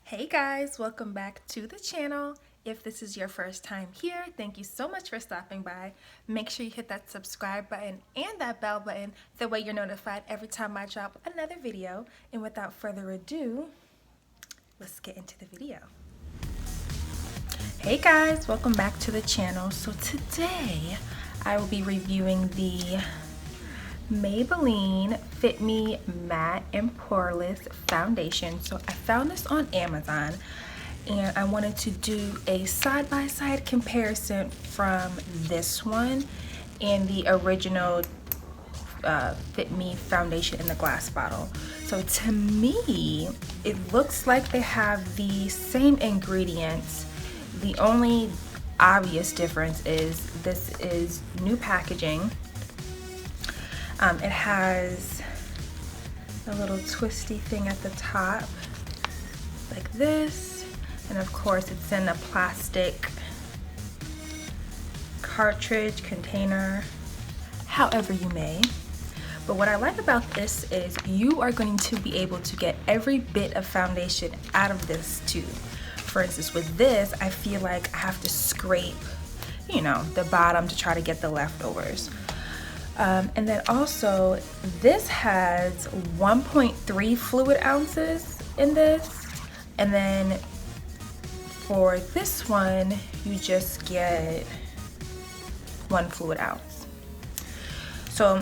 Hey guys, welcome back to the channel. If this is your first time here, thank you so much for stopping by. Make sure you hit that subscribe button and that bell button. That way you're notified every time I drop another video. And without further ado, let's get into the video. Hey guys, welcome back to the channel. So today I will be reviewing the Maybelline FitMe Matte and Poreless Foundation. So I found this on Amazon and I wanted to do a side-by-side comparison from this one and the original FitMe foundation in the glass bottle. So to me, it looks like they have the same ingredients. The only obvious difference is this is new packaging. It has a little twisty thing at the top like this, and of course it's in a plastic cartridge container, however you may. But what I like about this is you are going to be able to get every bit of foundation out of this tube. For instance, with this, I feel like I have to scrape, you know, the bottom to try to get the leftovers. And then also, this has 1.3 fluid ounces in this. And then for this one, you just get 1 fluid ounce. So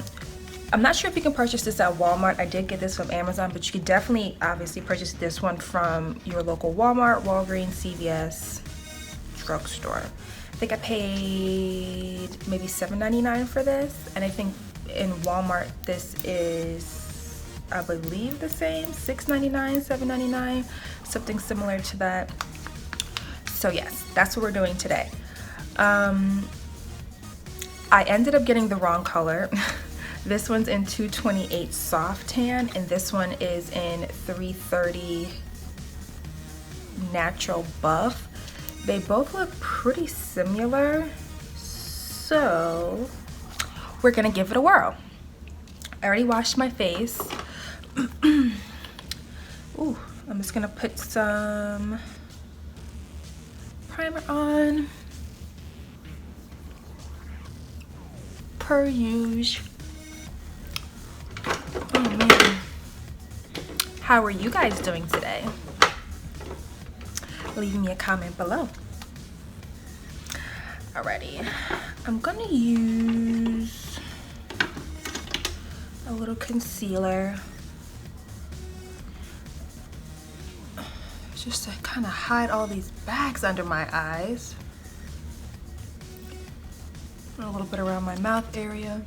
I'm not sure if you can purchase this at Walmart. I did get this from Amazon, but you can definitely obviously purchase this one from your local Walmart, Walgreens, CVS, drugstore. I think I paid maybe $7.99 for this, and I think in Walmart this is, I believe, the same, $6.99, $7.99, something similar to that. So yes, that's what we're doing today. I ended up getting the wrong color. This one's in 228 soft tan, and this one is in 330 natural buff. They both look pretty similar, so we're gonna give it a whirl. I already washed my face. Ooh, I'm just gonna put some primer on, per usual. Oh man, how are you guys doing today? Leave me a comment below. Alrighty, I'm gonna use a little concealer just to kind of hide all these bags under my eyes. A little bit around my mouth area.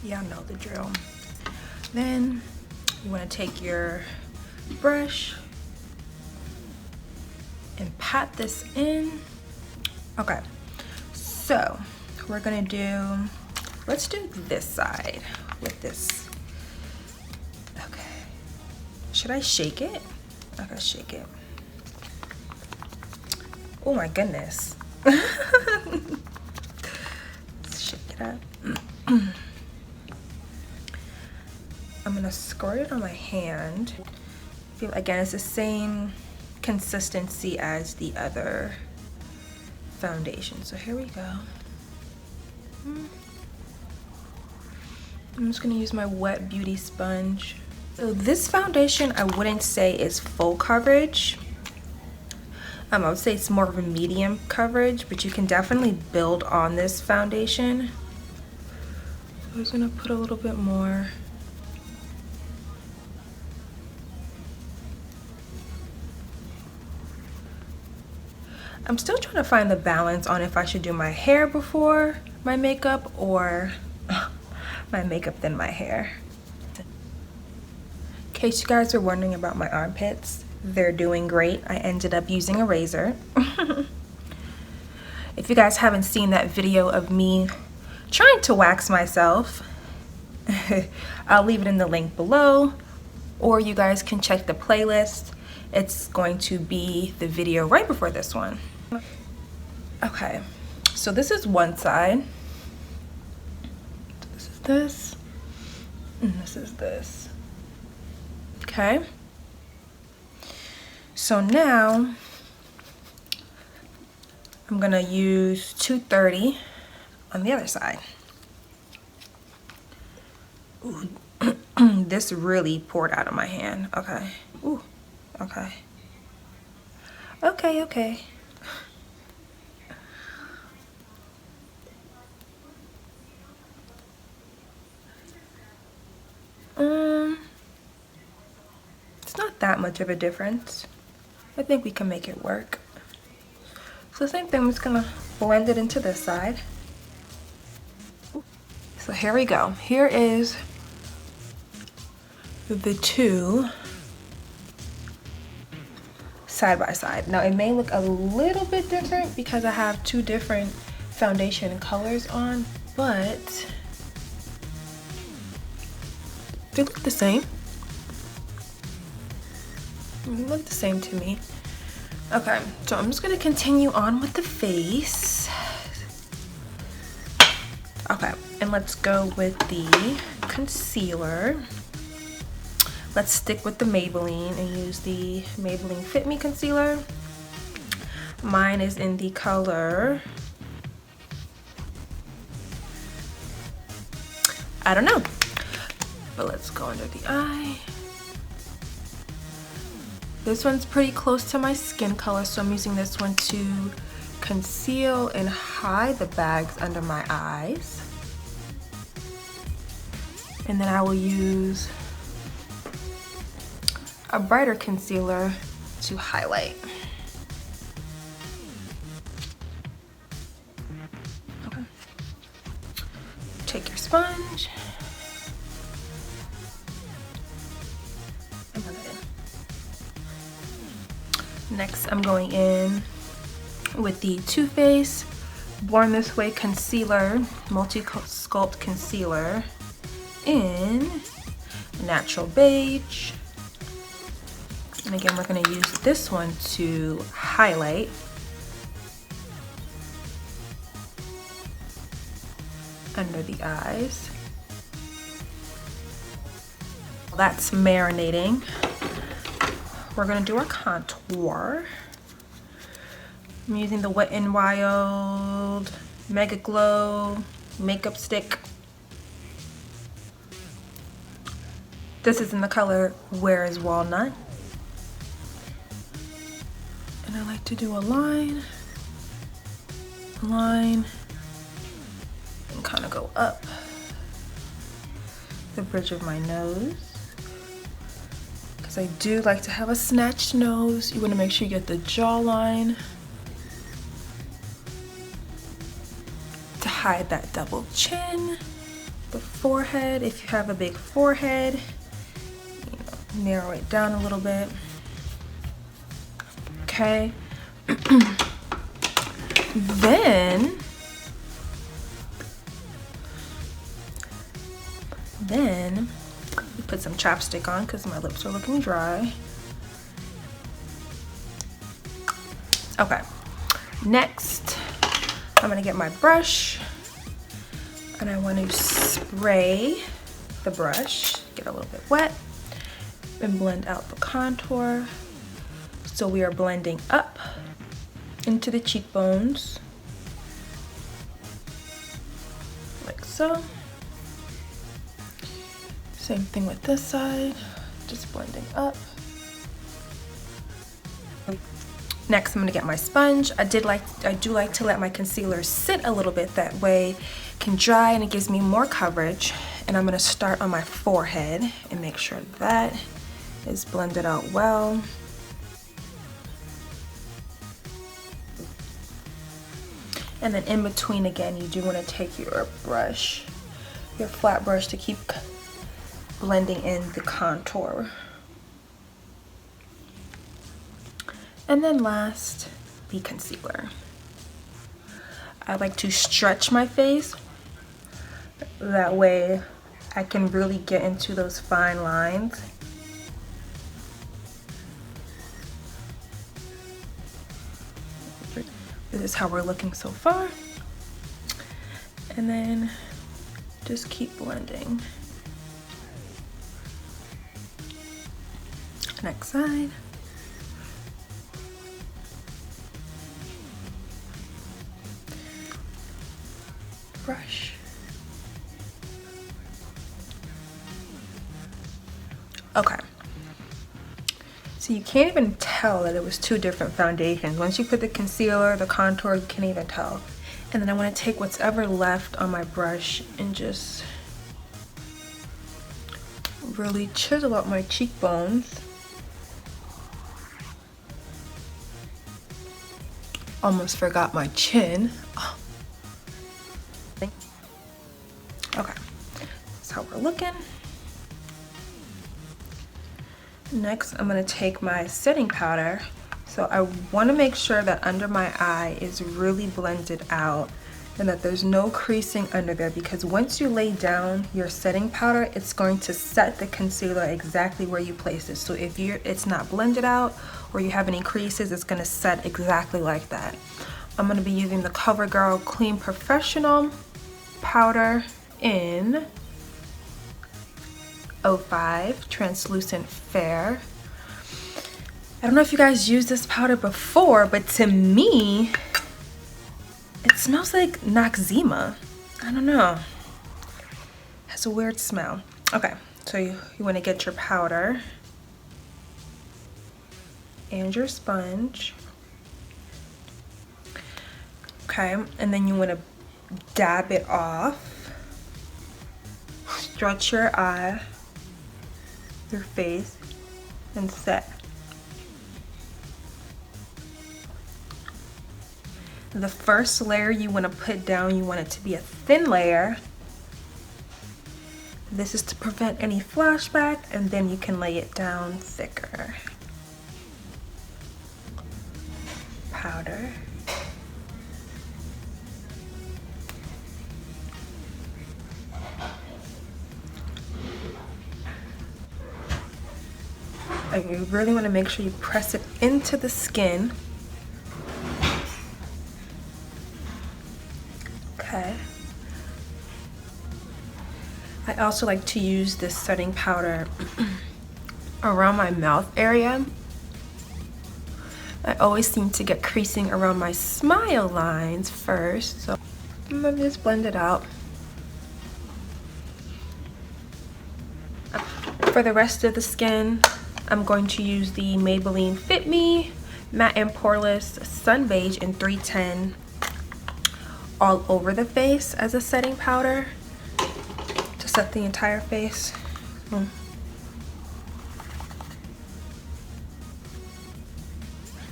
Y'all know the drill. Then you want to take your brush and pat this in. Okay, so we're gonna do, let's do this side with this. Okay, should I shake it? I gotta shake it. Oh my goodness. Let's shake it up. I'm gonna squirt it on my hand. Feel, again, it's the same consistency as the other foundation. So here we go. I'm just gonna use my wet beauty sponge. So this foundation, I wouldn't say is full coverage. I would say it's more of a medium coverage, but you can definitely build on this foundation. So I'm just gonna put a little bit more. I'm still trying to find the balance on if I should do my hair before my makeup or my makeup then my hair. In case you guys are wondering about my armpits, they're doing great. I ended up using a razor. If you guys haven't seen that video of me trying to wax myself, I'll leave it in the link below, or you guys can check the playlist. It's going to be the video right before this one. Okay, so this is one side. This is this, and this is this. Okay. So now I'm gonna use 230 on the other side. Ooh. This really poured out of my hand. Okay. Ooh. Okay. Okay, okay. It's not that much of a difference. I think we can make it work. So same thing, I'm just gonna blend it into this side. So here we go. Here is the two side by side. Now it may look a little bit different because I have two different foundation colors on, but they look the same. They look the same to me. Okay, so I'm just gonna continue on with the face. Okay, and let's go with the concealer. Let's stick with the Maybelline and use the Maybelline FitMe concealer. Mine is in the color, I don't know, but let's go under the eye. This one's pretty close to my skin color, so I'm using this one to conceal and hide the bags under my eyes. And then I will use a brighter concealer to highlight. Okay. Take your sponge and put it in. Next, I'm going in with the Too Faced Born This Way Concealer, Multi-Sculpt Concealer in Natural Beige. And again, we're gonna use this one to highlight. Under the eyes. That's marinating. We're gonna do our contour. I'm using the Wet n Wild Mega Glow Makeup Stick. This is in the color Where is Walnut. And I like to do a line, and kind of go up the bridge of my nose. Because I do like to have a snatched nose. You want to make sure you get the jawline to hide that double chin. The forehead, if you have a big forehead, narrow it down a little bit. Okay. Then we put some chapstick on because my lips are looking dry. Okay, next I'm gonna get my brush and I want to spray the brush, get a little bit wet, and blend out the contour. So we are blending up into the cheekbones, like so. Same thing with this side, just blending up. Next, I'm gonna get my sponge. I do like to let my concealer sit a little bit, that way it can dry and it gives me more coverage. And I'm gonna start on my forehead and make sure that is blended out well. And then in between, again, you do want to take your brush, your flat brush, to keep blending in the contour. And then last, the concealer. I like to stretch my face. That way I can really get into those fine lines. This is how we're looking so far. And then just keep blending. Next side. Brush. Okay. So you can't even tell that it was two different foundations. Once you put the concealer, the contour, you can't even tell. And then I want to take what's ever left on my brush and just really chisel up my cheekbones. Almost forgot my chin. Oh. Okay, that's how we're looking. Next, I'm gonna take my setting powder. So I wanna make sure that under my eye is really blended out and that there's no creasing under there, because once you lay down your setting powder, it's going to set the concealer exactly where you place it. So if it's not blended out or you have any creases, it's gonna set exactly like that. I'm gonna be using the CoverGirl Clean Professional powder in 05 Translucent Fair. I don't know if you guys used this powder before, but to me, it smells like Noxzema. I don't know. It has a weird smell. Okay, so you want to get your powder and your sponge. Okay, and then you want to dab it off. Stretch your eye, your face, and set. The first layer you want to put down, you want it to be a thin layer. This is to prevent any flashback, and then you can lay it down thicker. Powder. And you really want to make sure you press it into the skin. Okay. I also like to use this setting powder around my mouth area. I always seem to get creasing around my smile lines first, so I'm gonna just blend it out. For the rest of the skin, I'm going to use the Maybelline FitMe Matte and Poreless Sun Beige in 310 all over the face as a setting powder to set the entire face.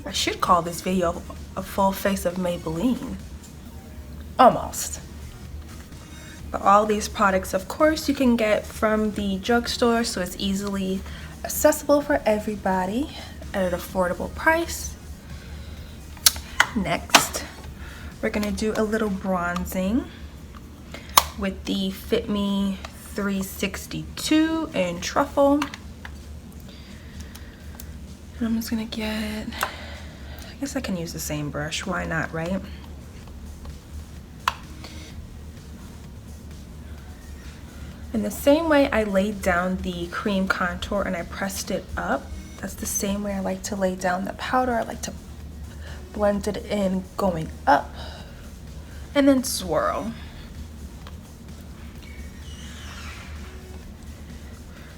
I should call this video a full face of Maybelline. Almost. But all these products, of course, you can get from the drugstore, so it's easily accessible for everybody at an affordable price. Next, we're gonna do a little bronzing with the FitMe 362 in Truffle. And I'm just gonna get, I guess I can use the same brush, why not, right? In the same way I laid down the cream contour and I pressed it up, that's the same way I like to lay down the powder. I like to blend it in going up and then swirl.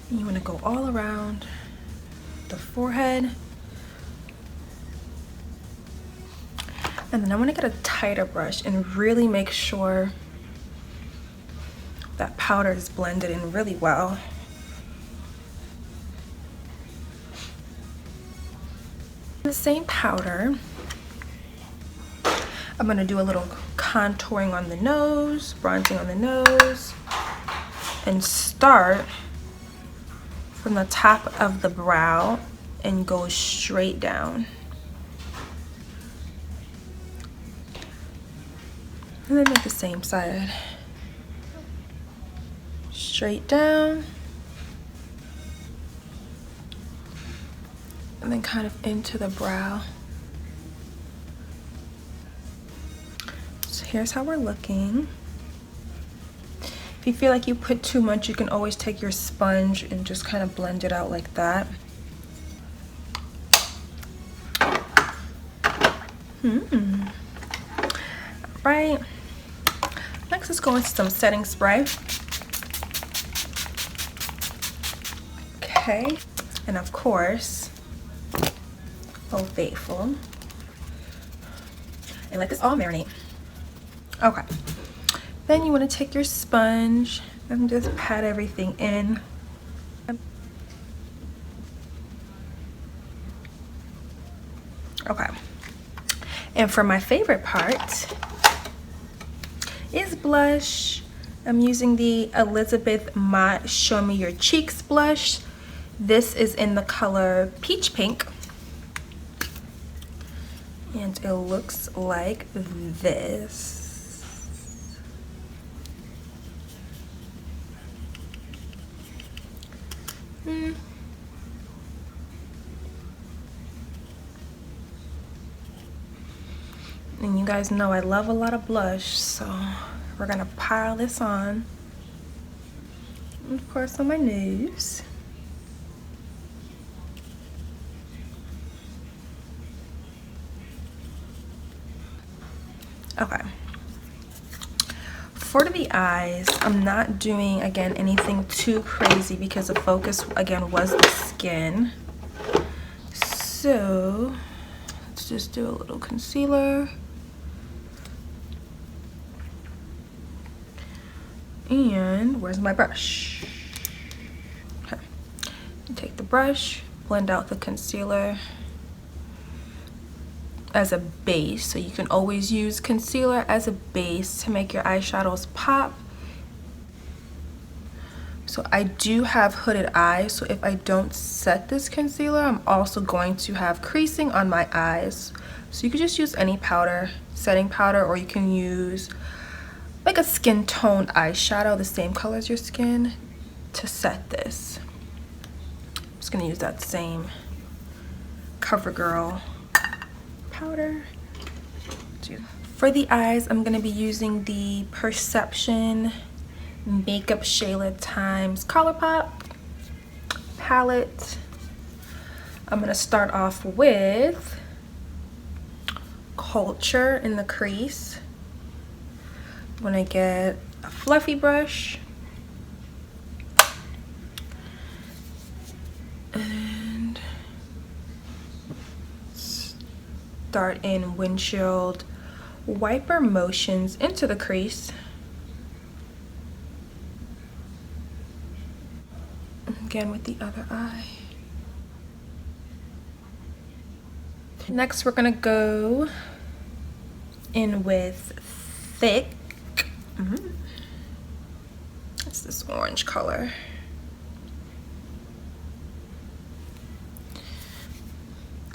And you want to go all around the forehead. And then I want to get a tighter brush and really make sure that powder is blended in really well. The same powder, I'm gonna do a little contouring on the nose, bronzing on the nose, and start from the top of the brow and go straight down. And then make the same side. Straight down. And then kind of into the brow. So here's how we're looking. If you feel like you put too much, you can always take your sponge and just kind of blend it out like that. Right. Next, let's go into some setting spray. Okay. And of course, Old Faithful. And let this all marinate. Okay. Then you want to take your sponge and just pat everything in. Okay. And for my favorite part is blush. I'm using the Elizabeth Mott Show Me Your Cheeks blush. This is in the color Peach Pink. And it looks like this. And you guys know I love a lot of blush, so we're gonna pile this on. And of course on my nose. Okay. For the eyes, I'm not doing, again, anything too crazy because the focus, again, was the skin. So, let's just do a little concealer. And where's my brush? Okay. Take the brush, blend out the concealer as a base. So you can always use concealer as a base to make your eyeshadows pop. So I do have hooded eyes, so if I don't set this concealer, I'm also going to have creasing on my eyes. So you could just use any powder, setting powder, or you can use like a skin tone eyeshadow, the same color as your skin, to set this. I'm just gonna use that same CoverGirl powder. For the eyes, I'm gonna be using the Perception Makeup Shayla Times Colourpop palette. I'm gonna start off with Culture in the crease. I'm gonna get a fluffy brush and start in windshield wiper motions into the crease. Again with the other eye. Next we're gonna go in with Thick. It's this orange color.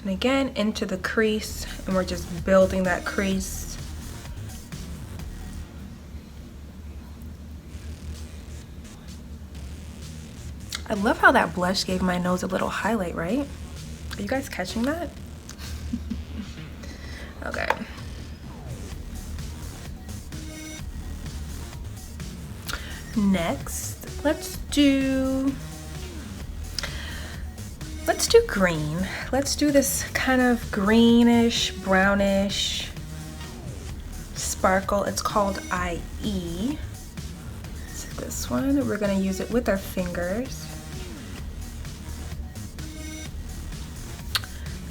And again into the crease, and we're just building that crease. I love how that blush gave my nose a little highlight, right? Are you guys catching that? Okay. Next, let's do green. Let's do this kind of greenish, brownish sparkle. It's called IE. So this one, we're gonna use it with our fingers.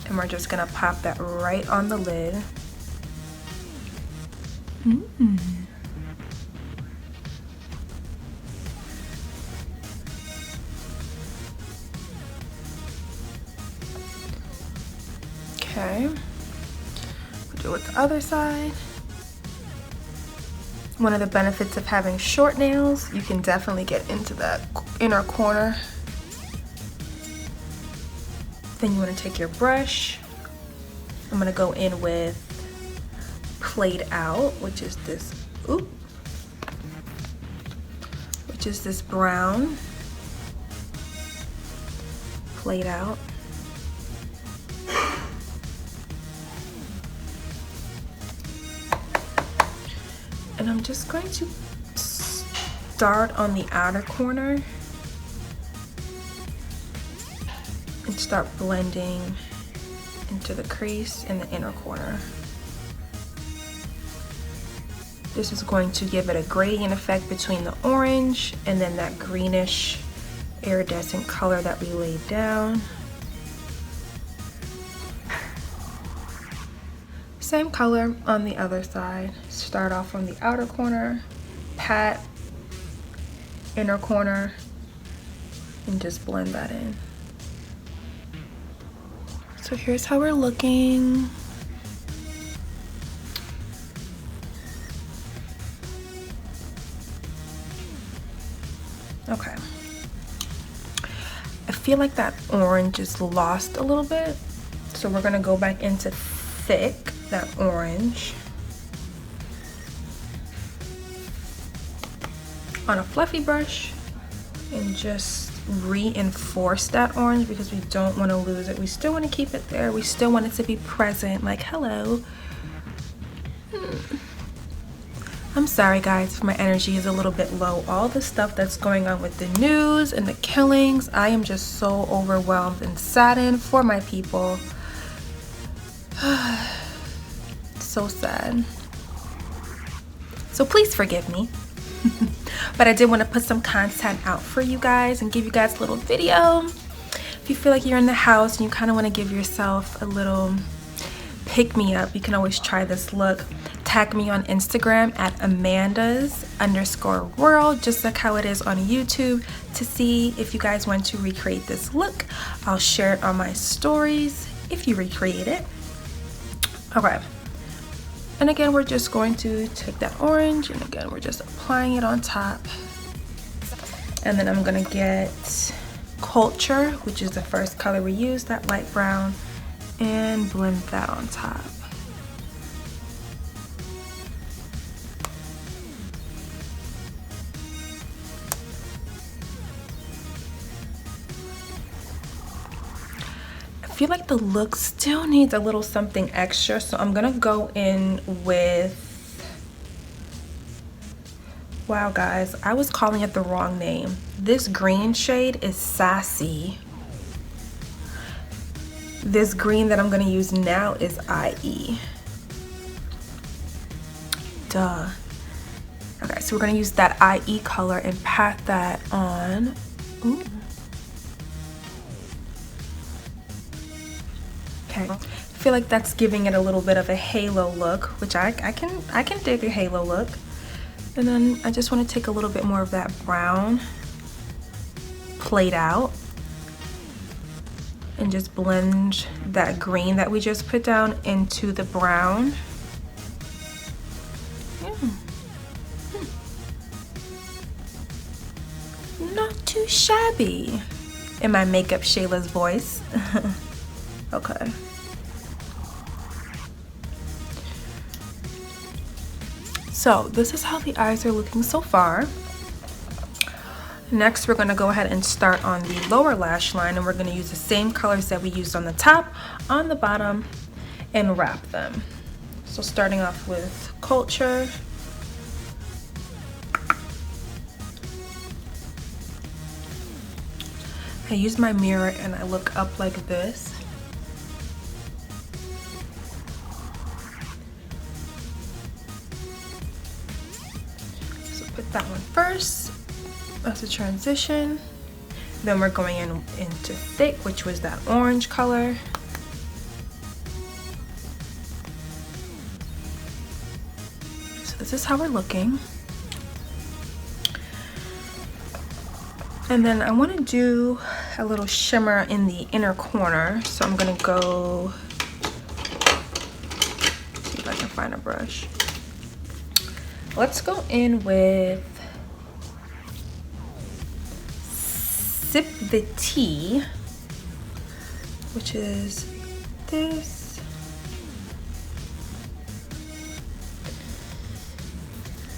And we're just gonna pop that right on the lid. Okay, we'll do it with the other side. One of the benefits of having short nails, you can definitely get into that inner corner. Then you want to take your brush. I'm going to go in with Played Out, which is this, which is this brown. Played Out. And I'm just going to start on the outer corner and start blending into the crease in the inner corner. This is going to give it a gradient effect between the orange and then that greenish iridescent color that we laid down. Same color on the other side. Start off from the outer corner, pat, inner corner, and just blend that in. So here's how we're looking. Okay. I feel like that orange is lost a little bit, so we're gonna go back into thick, that orange, on a fluffy brush, and just reinforce that orange because we don't want to lose it. We still want to keep it there. We still want it to be present, like hello. I'm sorry guys if my energy is a little bit low. All the stuff that's going on with the news and the killings, I am just so overwhelmed and saddened for my people. So sad. So please forgive me. But I did want to put some content out for you guys and give you guys a little video. If you feel like you're in the house and you kind of want to give yourself a little pick me up, you can always try this look. Tag me on Instagram at Amandazz_world, just like how it is on YouTube, to see if you guys want to recreate this look. I'll share it on my stories if you recreate it. Okay. And again, we're just going to take that orange, and again, we're just applying it on top. And then I'm gonna get Culture, which is the first color we used, that light brown, and blend that on top. I feel like the look still needs a little something extra, so I'm gonna go in with, wow guys, I was calling it the wrong name. This green shade is Sassy. This green that I'm gonna use now is IE. Duh. Okay, so we're gonna use that IE color and pat that on. Ooh. Okay, I feel like that's giving it a little bit of a halo look, which I can dig a halo look. And then I just want to take a little bit more of that brown played out and just blend that green that we just put down into the brown. Not too shabby in my makeup Shayla's voice. Okay. So this is how the eyes are looking so far. Next, we're going to go ahead and start on the lower lash line, and we're going to use the same colors that we used on the top, on the bottom, and wrap them. So starting off with Culture. I use my mirror and I look up like this. So put that one first as a transition. Then we're going into thick, which was that orange color. So this is how we're looking. And then I want to do a little shimmer in the inner corner. So I'm going to go, see if I can find a brush. Let's go in with Sip the Tea, which is this.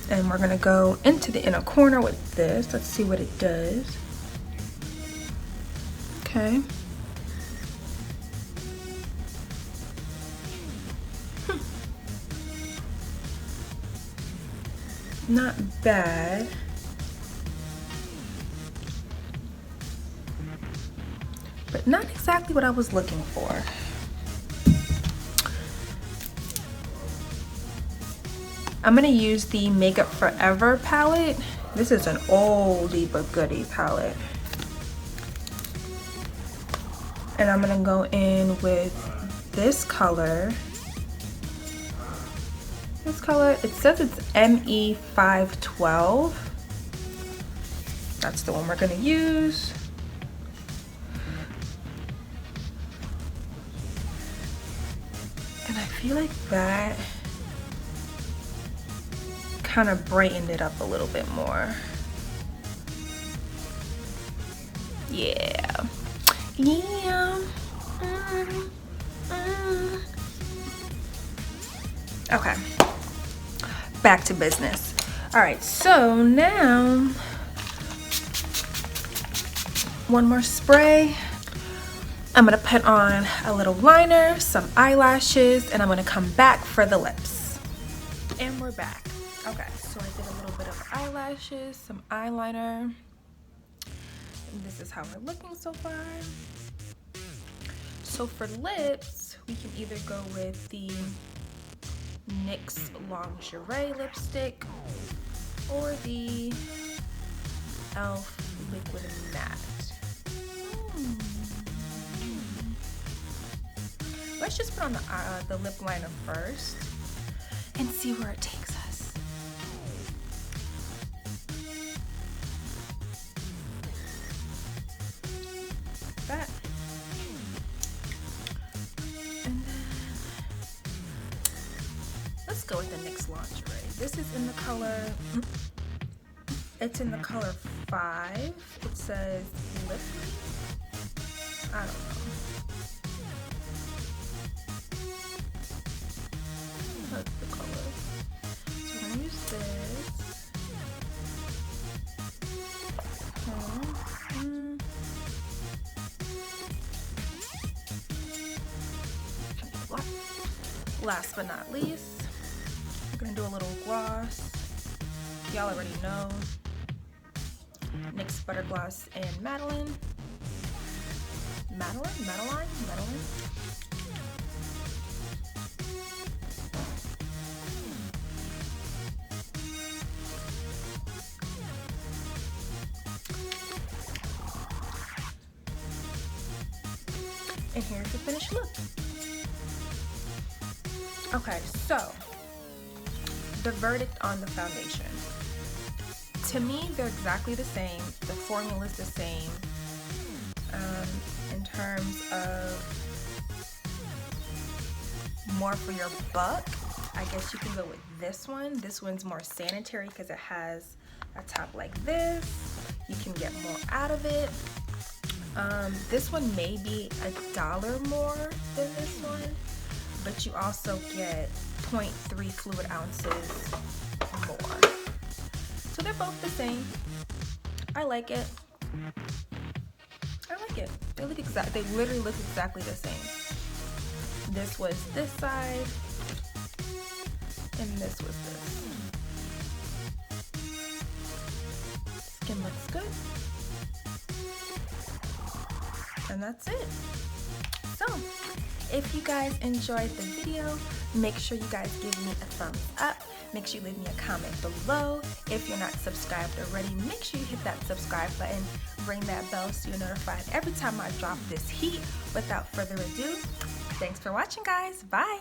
And we're gonna go into the inner corner with this. Let's see what it does. Okay. Not bad. But not exactly what I was looking for. I'm gonna use the Makeup Forever palette. This is an oldie but goodie palette. And I'm gonna go in with this color. This color, it says it's ME512. That's the one we're gonna use. And I feel like that kind of brightened it up a little bit more. Yeah. Yeah. Okay. Back to business. All right, so now one more spray. I'm gonna put on a little liner, some eyelashes, and I'm gonna come back for the lips. And we're back. Okay, so I did a little bit of eyelashes, some eyeliner. And this is how we're looking so far. So for lips, we can either go with the NYX Lingerie lipstick or the e.l.f. Liquid Matte. Let's just put on the lip liner first and see where it takes us. Like that. And then let's go with the NYX Lingerie. This is in the color, it's in the color 5. It says Lip. I don't know. That's the color. So we're gonna use this. Last but not least, we're gonna do a little gloss. Y'all already know. NYX Butter Gloss and Maybelline. Maybelline. And here's the finished look. Okay, so the verdict on the foundation. To me, they're exactly the same. The formula is the same. In terms of more for your buck, I guess you can go with this one. This one's more sanitary because it has a top like this. You can get more out of it. This one may be $1 more than this one, but you also get 0.3 fluid ounces more. So they're both the same. I like it. They literally look exactly the same. This was this side, and this was this. Skin looks good. And that's it. So, if you guys enjoyed the video, make sure you guys give me a thumbs up. Make sure you leave me a comment below. If you're not subscribed already, make sure you hit that subscribe button, ring that bell so you're notified every time I drop this heat. Without further ado, thanks for watching, guys. Bye.